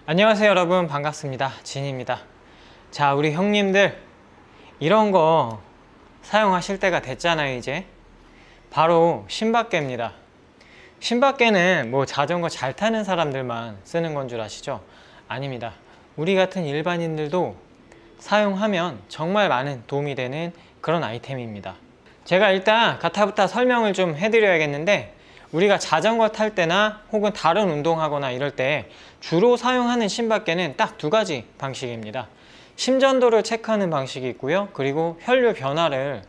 안녕하세요 여러분, 반갑습니다. 진입니다. 자, 우리 형님들 이런 거 사용하실 때가 됐잖아요. 이제 바로 신박계입니다. 신박계는 뭐 자전거 잘 타는 사람들만 쓰는 건 줄 아시죠? 아닙니다. 우리 같은 일반인들도 사용하면 정말 많은 도움이 되는 그런 아이템입니다. 제가 일단 가타부타 설명을 좀 해드려야겠는데, 우리가 자전거 탈 때나 혹은 다른 운동하거나 이럴 때 주로 사용하는 심박계는 딱 두 가지 방식입니다. 심전도를 체크하는 방식이 있고요, 그리고 혈류 변화를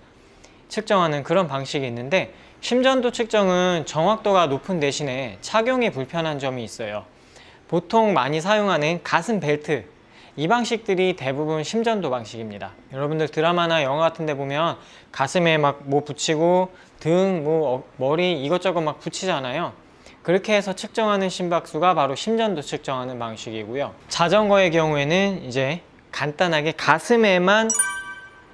측정하는 그런 방식이 있는데, 심전도 측정은 정확도가 높은 대신에 착용이 불편한 점이 있어요. 보통 많이 사용하는 가슴 벨트, 이 방식들이 대부분 심전도 방식입니다. 여러분들 드라마나 영화 같은 데 보면 가슴에 막 뭐 붙이고 등, 머리 이것저것 막 붙이잖아요. 그렇게 해서 측정하는 심박수가 바로 심전도 측정하는 방식이고요. 자전거의 경우에는 이제 간단하게 가슴에만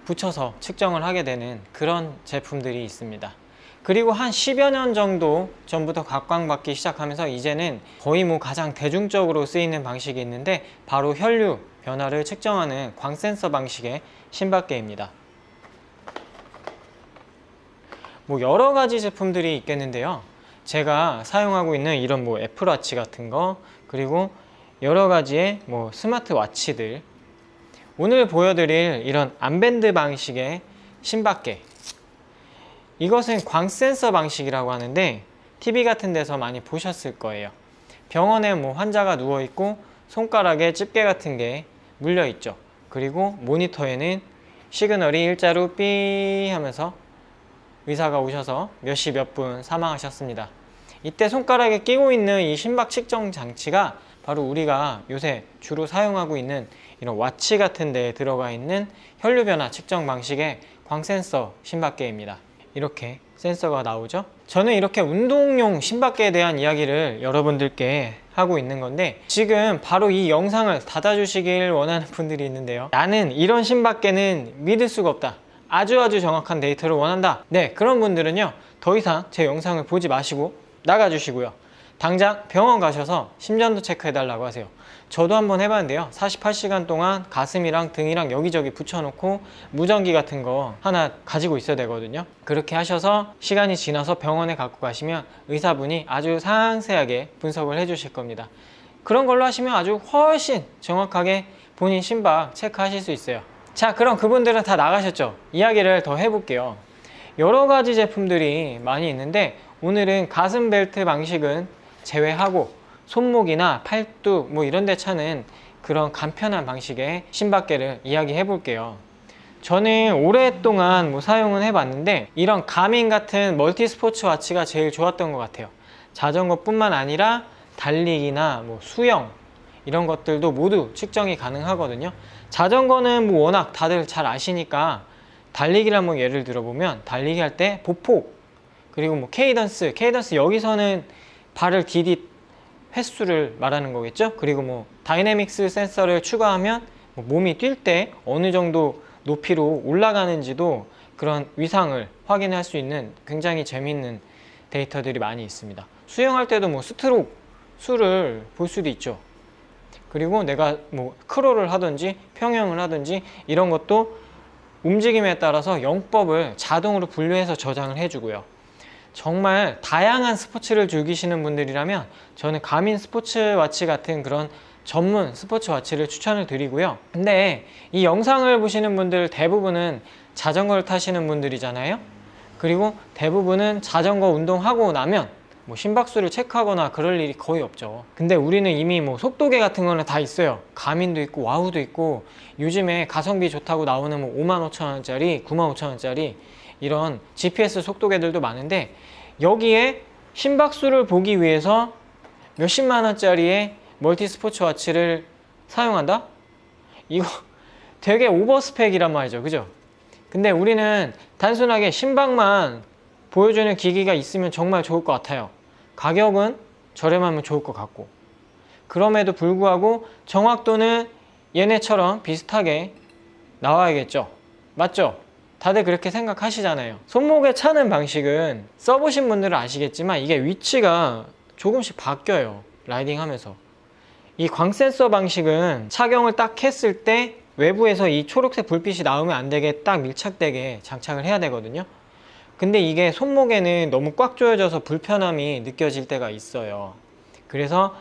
붙여서 측정을 하게 되는 그런 제품들이 있습니다. 그리고 한 10여 년 정도 전부터 각광받기 시작하면서 이제는 거의 가장 대중적으로 쓰이는 방식이 있는데, 바로 혈류 변화를 측정하는 광센서 방식의 심박계입니다. 여러 가지 제품들이 있겠는데요. 제가 사용하고 있는 이런 애플워치 같은 거, 그리고 여러 가지의 스마트워치들, 오늘 보여드릴 이런 암밴드 방식의 심박계, 이것은 광센서 방식이라고 하는데 TV 같은 데서 많이 보셨을 거예요. 병원에 환자가 누워있고 손가락에 집게 같은 게 물려있죠. 그리고 모니터에는 시그널이 일자로 삐 하면서 의사가 오셔서 몇 시 몇 분 사망하셨습니다. 이때 손가락에 끼고 있는 이 심박 측정 장치가 바로 우리가 요새 주로 사용하고 있는 이런 와치 같은 데에 들어가 있는 혈류 변화 측정 방식의 광센서 심박계입니다. 이렇게 센서가 나오죠. 저는 이렇게 운동용 심박계에 대한 이야기를 여러분들께 하고 있는 건데, 지금 바로 이 영상을 닫아주시길 원하는 분들이 있는데요. 나는 이런 심박계는 믿을 수가 없다, 아주 정확한 데이터를 원한다, 네, 그런 분들은요 더 이상 제 영상을 보지 마시고 나가주시고요, 당장 병원 가셔서 심전도 체크해 달라고 하세요. 저도 한번 해봤는데요, 48시간 동안 가슴이랑 등이랑 여기저기 붙여놓고 무전기 같은 거 하나 가지고 있어야 되거든요. 그렇게 하셔서 시간이 지나서 병원에 갖고 가시면 의사분이 아주 상세하게 분석을 해주실 겁니다. 그런 걸로 하시면 아주 훨씬 정확하게 본인 심박 체크하실 수 있어요. 자, 그럼 그분들은 다 나가셨죠? 이야기를 더 해볼게요. 여러 가지 제품들이 많이 있는데, 오늘은 가슴 벨트 방식은 제외하고 손목이나 팔뚝 이런 데 차는 그런 간편한 방식의 심박계를 이야기해 볼게요. 저는 오랫동안 사용은 해봤는데, 이런 가민 같은 멀티 스포츠 와치가 제일 좋았던 것 같아요. 자전거 뿐만 아니라 달리기나 수영 이런 것들도 모두 측정이 가능하거든요. 자전거는 워낙 다들 잘 아시니까, 달리기를 예를 들어보면 달리기 할 때 보폭, 그리고 케이던스 여기서는 발을 디딜 횟수를 말하는 거겠죠. 그리고 다이내믹스 센서를 추가하면 몸이 뛸 때 어느 정도 높이로 올라가는지도 그런 위상을 확인할 수 있는 굉장히 재미있는 데이터들이 많이 있습니다. 수영할 때도 스트로크 수를 볼 수도 있죠. 그리고 내가 크롤을 하든지 평형을 하든지 이런 것도 움직임에 따라서 영법을 자동으로 분류해서 저장을 해주고요. 정말 다양한 스포츠를 즐기시는 분들이라면 저는 가민 스포츠워치 같은 그런 전문 스포츠워치를 추천을 드리고요. 근데 이 영상을 보시는 분들 대부분은 자전거를 타시는 분들이잖아요. 그리고 대부분은 자전거 운동하고 나면 심박수를 체크하거나 그럴 일이 거의 없죠. 근데 우리는 이미 속도계 같은 거는 다 있어요. 가민도 있고 와우도 있고, 요즘에 가성비 좋다고 나오는 55,000원짜리 95,000원짜리 이런 GPS 속도계들도 많은데, 여기에 심박수를 보기 위해서 몇십만 원짜리의 멀티 스포츠 와치를 사용한다? 이거 되게 오버스펙이란 말이죠, 그죠? 근데 우리는 단순하게 심박만 보여주는 기기가 있으면 정말 좋을 것 같아요. 가격은 저렴하면 좋을 것 같고, 그럼에도 불구하고 정확도는 얘네처럼 비슷하게 나와야겠죠. 맞죠? 다들 그렇게 생각하시잖아요. 손목에 차는 방식은 써보신 분들은 아시겠지만 이게 위치가 조금씩 바뀌어요, 라이딩 하면서. 이 광 센서 방식은 착용을 딱 했을 때 외부에서 이 초록색 불빛이 나오면 안 되게 딱 밀착되게 장착을 해야 되거든요. 근데 이게 손목에는 너무 꽉 조여져서 불편함이 느껴질 때가 있어요. 그래서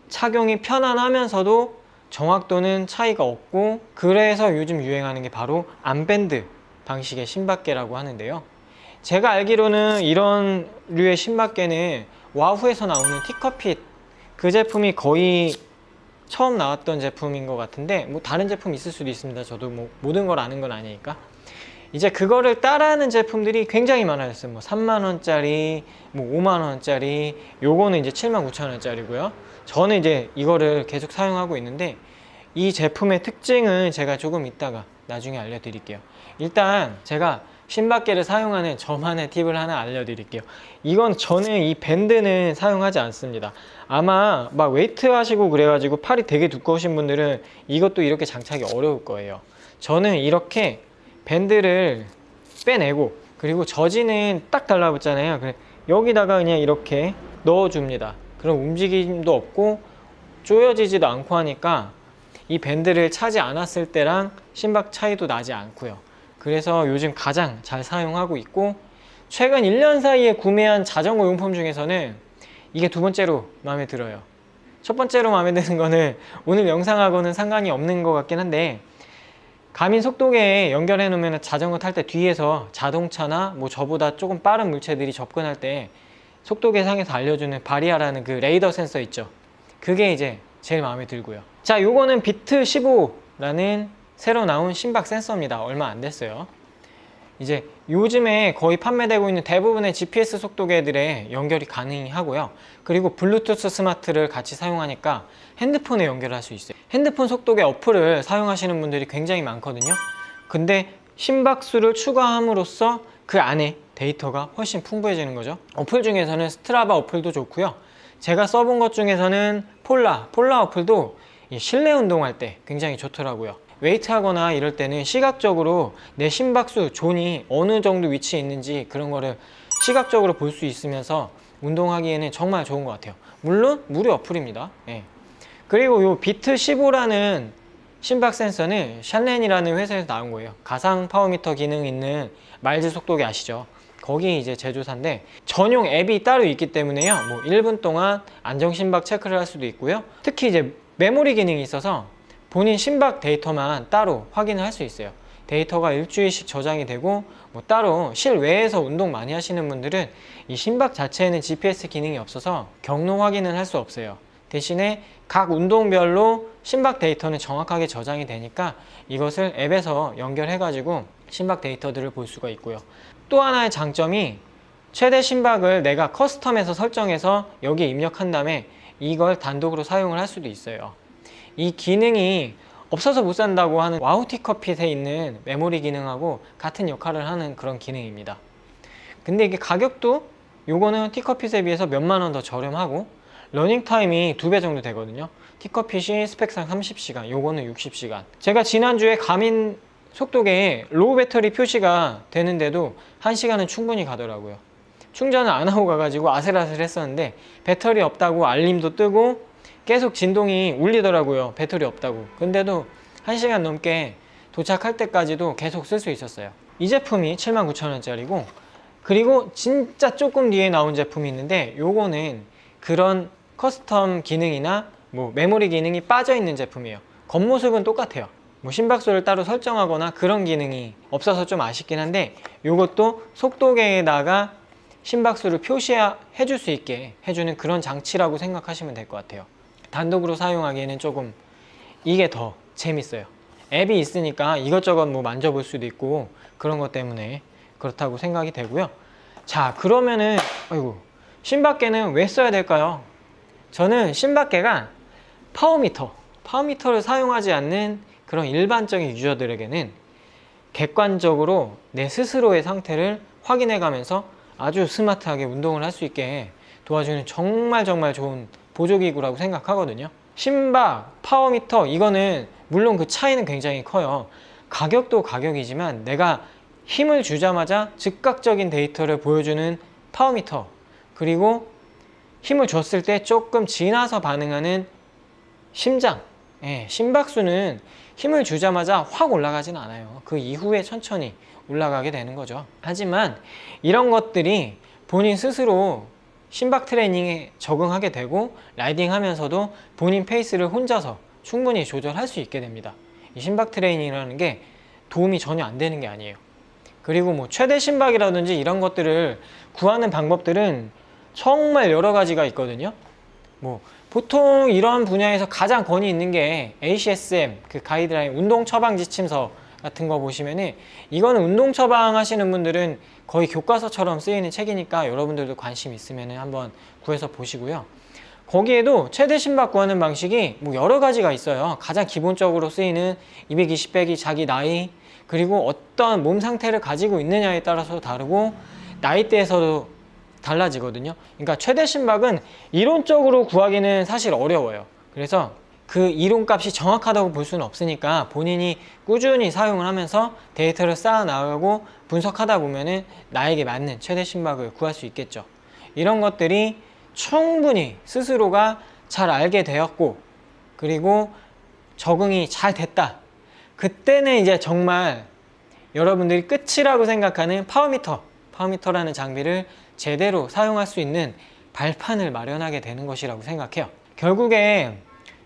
착용이 편안하면서도 정확도는 차이가 없고, 그래서 요즘 유행하는 게 바로 암밴드 방식의 신박계라고 하는데요. 제가 알기로는 이런 류의 신박계는 와후에서 나오는 티커핏, 그 제품이 거의 처음 나왔던 제품인 것 같은데, 뭐 다른 제품 있을 수도 있습니다. 저도 뭐 모든 걸 아는 건 아니니까. 이제 그거를 따라하는 제품들이 굉장히 많아졌어요. 뭐 3만원짜리, 뭐 5만원짜리, 요거는 이제 79,000원짜리고요. 저는 이제 이거를 계속 사용하고 있는데, 이 제품의 특징은 제가 조금 이따가 나중에 알려드릴게요. 일단 제가 신박계를 사용하는 저만의 팁을 하나 알려드릴게요. 이건 저는 이 밴드는 사용하지 않습니다. 아마 막 웨이트 하시고 그래가지고 팔이 되게 두꺼우신 분들은 이것도 이렇게 장착이 어려울 거예요. 저는 이렇게 밴드를 빼내고, 그리고 저지는 딱 달라붙잖아요. 그래 여기다가 그냥 이렇게 넣어줍니다. 그럼 움직임도 없고 조여지지도 않고 하니까 이 밴드를 차지 않았을 때랑 심박 차이도 나지 않고요. 그래서 요즘 가장 잘 사용하고 있고, 최근 1년 사이에 구매한 자전거 용품 중에서는 이게 두 번째로 마음에 들어요. 첫 번째로 마음에 드는 거는 오늘 영상하고는 상관이 없는 것 같긴 한데, 가민 속도계에 연결해 놓으면 자전거 탈 때 뒤에서 자동차나 뭐 저보다 조금 빠른 물체들이 접근할 때 속도계 상에서 알려주는 바리아라는 그 레이더 센서 있죠. 그게 이제 제일 마음에 들고요. 자, 요거는 비트 15라는 새로 나온 심박 센서입니다. 얼마 안 됐어요. 이제 요즘에 거의 판매되고 있는 대부분의 GPS 속도계들에 연결이 가능하고요. 그리고 블루투스 스마트를 같이 사용하니까 핸드폰에 연결할 수 있어요. 핸드폰 속도계 어플을 사용하시는 분들이 굉장히 많거든요. 근데 심박수를 추가함으로써 그 안에 데이터가 훨씬 풍부해지는 거죠. 어플 중에서는 스트라바 어플도 좋고요. 제가 써본 것 중에서는 폴라 어플도 실내 운동할 때 굉장히 좋더라고요. 웨이트 하거나 이럴 때는 시각적으로 내 심박수 존이 어느 정도 위치에 있는지 그런 거를 시각적으로 볼 수 있으면서 운동하기에는 정말 좋은 것 같아요. 물론 무료 어플입니다. 예. 그리고 요 비트 15라는 심박 센서는 샬렌이라는 회사에서 나온 거예요. 가상 파워미터 기능 있는 마일즈 속도계 아시죠? 거기 이제 제조사인데 전용 앱이 따로 있기 때문에요. 뭐 1분 동안 안정 심박 체크를 할 수도 있고요. 특히 이제 메모리 기능이 있어서 본인 심박 데이터만 따로 확인을 할 수 있어요. 데이터가 일주일씩 저장이 되고, 뭐 따로 실외에서 운동 많이 하시는 분들은 이 심박 자체에는 GPS 기능이 없어서 경로 확인을 할 수 없어요. 대신에 각 운동별로 심박 데이터는 정확하게 저장이 되니까 이것을 앱에서 연결해 가지고 심박 데이터들을 볼 수가 있고요. 또 하나의 장점이 최대 심박을 내가 커스텀해서 설정해서 여기에 입력한 다음에 이걸 단독으로 사용을 할 수도 있어요. 이 기능이 없어서 못 산다고 하는 와우 티커핏에 있는 메모리 기능하고 같은 역할을 하는 그런 기능입니다. 근데 이게 가격도 요거는 티커핏에 비해서 몇만 원 더 저렴하고 러닝 타임이 2배 정도 되거든요. 티커핏이 스펙상 30시간, 요거는 60시간. 제가 지난주에 가민 속도계에 로우 배터리 표시가 되는데도 1시간은 충분히 가더라고요. 충전을 안 하고 가가지고 아슬아슬 했었는데 배터리 없다고 알림도 뜨고 계속 진동이 울리더라고요. 배터리 없다고. 근데도 1시간 넘게 도착할 때까지도 계속 쓸 수 있었어요. 이 제품이 79,000원짜리고, 그리고 진짜 조금 뒤에 나온 제품이 있는데 요거는 그런 커스텀 기능이나 뭐 메모리 기능이 빠져 있는 제품이에요. 겉모습은 똑같아요. 뭐 심박수를 따로 설정하거나 그런 기능이 없어서 좀 아쉽긴 한데, 요것도 속도계에다가 심박수를 표시해 줄 수 있게 해주는 그런 장치라고 생각하시면 될 것 같아요. 단독으로 사용하기에는 조금 이게 더 재밌어요. 앱이 있으니까 이것저것 뭐 만져볼 수도 있고 그런 것 때문에 그렇다고 생각이 되고요. 자, 그러면은 심박계는 왜 써야 될까요? 저는 심박계가 파워미터를 사용하지 않는 그런 일반적인 유저들에게는 객관적으로 내 스스로의 상태를 확인해 가면서 아주 스마트하게 운동을 할 수 있게 도와주는 정말 좋은 보조기구라고 생각하거든요. 심박, 파워미터, 이거는 물론 그 차이는 굉장히 커요. 가격도 가격이지만 내가 힘을 주자마자 즉각적인 데이터를 보여주는 파워미터, 그리고 힘을 줬을 때 조금 지나서 반응하는 심장, 예, 심박수는 힘을 주자마자 확 올라가진 않아요. 그 이후에 천천히 올라가게 되는 거죠. 하지만 이런 것들이 본인 스스로 심박 트레이닝에 적응하게 되고 라이딩 하면서도 본인 페이스를 혼자서 충분히 조절할 수 있게 됩니다. 이 심박 트레이닝이라는 게 도움이 전혀 안 되는 게 아니에요. 그리고 뭐 최대 심박이라든지 이런 것들을 구하는 방법들은 정말 여러 가지가 있거든요. 뭐 보통 이런 분야에서 가장 권위 있는 게 ACSM, 그 가이드라인 운동 처방 지침서 같은 거 보시면은, 이거는 운동 처방 하시는 분들은 거의 교과서처럼 쓰이는 책이니까 여러분들도 관심 있으면 한번 구해서 보시고요. 거기에도 최대 심박 구하는 방식이 뭐 여러 가지가 있어요. 가장 기본적으로 쓰이는 220 빼기 자기 나이, 그리고 어떤 몸 상태를 가지고 있느냐에 따라서 다르고 나이대에서도 달라지거든요. 그러니까 최대 심박은 이론적으로 구하기는 사실 어려워요. 그래서 그 이론값이 정확하다고 볼 수는 없으니까 본인이 꾸준히 사용을 하면서 데이터를 쌓아 나가고 분석하다 보면은 나에게 맞는 최대 심박을 구할 수 있겠죠. 이런 것들이 충분히 스스로가 잘 알게 되었고, 그리고 적응이 잘 됐다. 그때는 이제 정말 여러분들이 끝이라고 생각하는 파워미터라는 장비를 제대로 사용할 수 있는 발판을 마련하게 되는 것이라고 생각해요. 결국에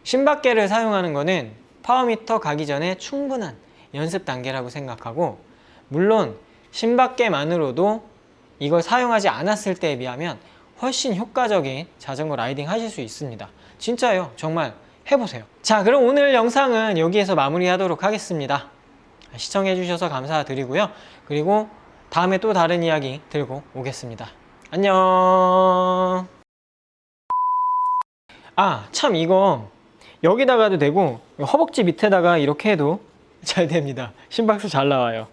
심박계를 사용하는 거는 파워미터 가기 전에 충분한 연습 단계라고 생각하고, 물론 심박계만으로도 이걸 사용하지 않았을 때에 비하면 훨씬 효과적인 자전거 라이딩 하실 수 있습니다. 진짜요. 정말 해보세요. 자, 그럼 오늘 영상은 여기에서 마무리하도록 하겠습니다. 시청해 주셔서 감사드리고요. 그리고 다음에 또 다른 이야기 들고 오겠습니다. 안녕. 아, 참, 이거 여기다가도 되고 허벅지 밑에다가 이렇게 해도 잘 됩니다. 심박수 잘 나와요.